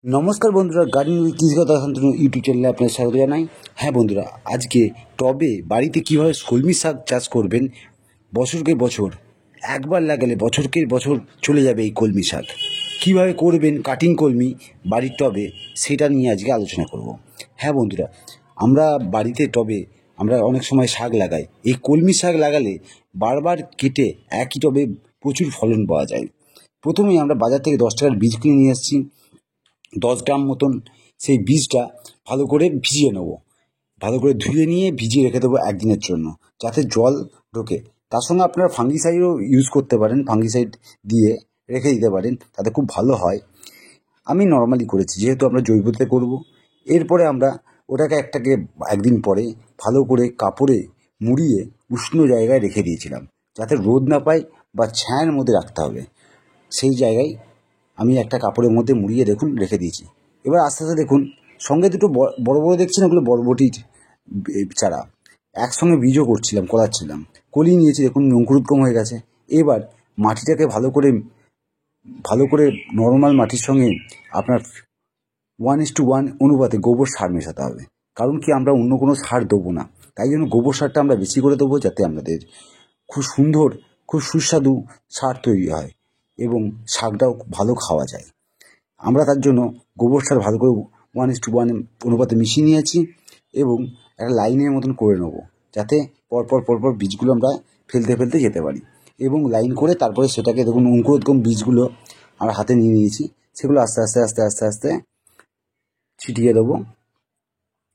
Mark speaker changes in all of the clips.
Speaker 1: নমস্কার বন্ধুরা, gardening with কৃষিকতা Shantanu YouTube চ্যানেলে আপনাদের স্বাগত জানাই। হ্যাঁ বন্ধুরা, আজকে টবে বাড়িতে কীভাবে কলমি শাক চাষ করবেন বছরকে বছর, একবার লাগালে বছরকে বছর চলে যাবে এই কলমি শাক। কীভাবে করবেন কাটিং কলমি বাড়ির টবে, সেটা নিয়ে আজকে আলোচনা করব। হ্যাঁ বন্ধুরা, আমরা বাড়িতে টবে আমরা অনেক সময় শাক লাগাই। এই কলমি শাক লাগালে বারবার কেটে একই টবে প্রচুর ফলন পাওয়া যায়। প্রথমেই আমরা বাজার থেকে 10 টাকার বীজ কিনে নিয়ে এসেছি, 10 গ্রাম মতন। সেই বীজটা ভালো করে ভিজিয়ে নেব, ভালো করে ধুয়ে নিয়ে ভিজিয়ে রেখে দেবো একদিনের জন্য, যাতে জল ঢোকে। তার সঙ্গে আপনারা ফাঙ্গিসাইডও ইউজ করতে পারেন, ফাঙ্গিসাইড দিয়ে রেখে দিতে পারেন, তাতে খুব ভালো হয়। আমি নর্মালি করেছি, যেহেতু আমরা জৈবতে করব। এরপরে আমরা ওটাকে একদিন পরে ভালো করে কাপড়ে মুড়িয়ে উষ্ণ জায়গায় রেখে দিয়েছিলাম, যাতে রোদ না পায় বা ছায়ার মধ্যে রাখতে হবে। সেই জায়গায় আমি একটা কাপড়ের মধ্যে মুড়িয়ে রেখে দিয়েছি। এবার আস্তে আস্তে দেখুন, সঙ্গে দুটো বড় বড় দেখছেন, ওগুলো বরবটির চারা। একসঙ্গে বীজও করাচ্ছিলাম, কলি নিয়েছি, দেখুন অঙ্কুরোদ্গম হয়ে গেছে। এবার মাটিটাকে ভালো করে নর্মাল মাটির সঙ্গে আপনার 1:1 অনুপাতে গোবর সার মেশাতে হবে। কারণ কি, আমরা অন্য কোনো সার দেবো না, তাই জন্য গোবর সারটা আমরা বেশি করে দেবো, যাতে আমাদের খুব সুন্দর, খুব সুস্বাদু সার তৈরি হয় এবং শাকটাও ভালো খাওয়া যায়। আমরা তার জন্য গোবর সার ভালো করে 1:1 অনুপাতে মিশিয়ে নিয়েছি এবং একটা লাইনের মতন করে নেবো, যাতে পরপর বীজগুলো আমরা ফেলতে যেতে পারি। এবং লাইন করে তারপরে সেটাকে দেখুন অঙ্কুরোদ্গম বীজগুলো আমরা হাতে নিয়ে নিয়েছি, সেগুলো আস্তে আস্তে ছিটিয়ে দেবো।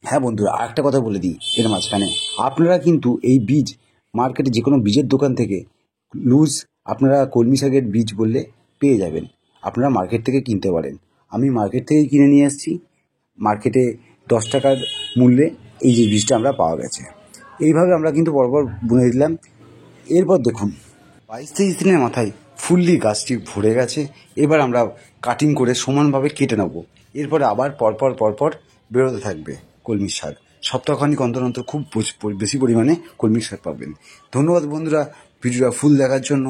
Speaker 1: হ্যাঁ বন্ধুরা, আরেকটা কথা বলে দিই এর মাঝখানে, আপনারা কিন্তু এই বীজ মার্কেটে যে কোনো বীজের দোকান থেকে লুজ আপনারা কলমি শাকের বীজ বললে পেয়ে যাবেন, আপনারা মার্কেট থেকে কিনতে পারেন। আমি মার্কেট থেকেই কিনে নিয়ে এসেছি, মার্কেটে 10 টাকার মূল্যে এই যে বীজটা আমরা পাওয়া গেছে। এইভাবে আমরা কিন্তু পরপর বুনে দিলাম। এরপর দেখুন 22-23 দিনের মাথায় ফুললি গাছটি ভরে গেছে। এবার আমরা কাটিং করে সমানভাবে কেটে নেব। এরপরে আবার পরপর বেরোতে থাকবে কলমি শাক। সপ্তাহখানিক অন্তর অন্তর খুব বেশি পরিমাণে কলমি শাক পাবেন। ধন্যবাদ বন্ধুরা ভিডিওটা ফুল দেখার জন্য।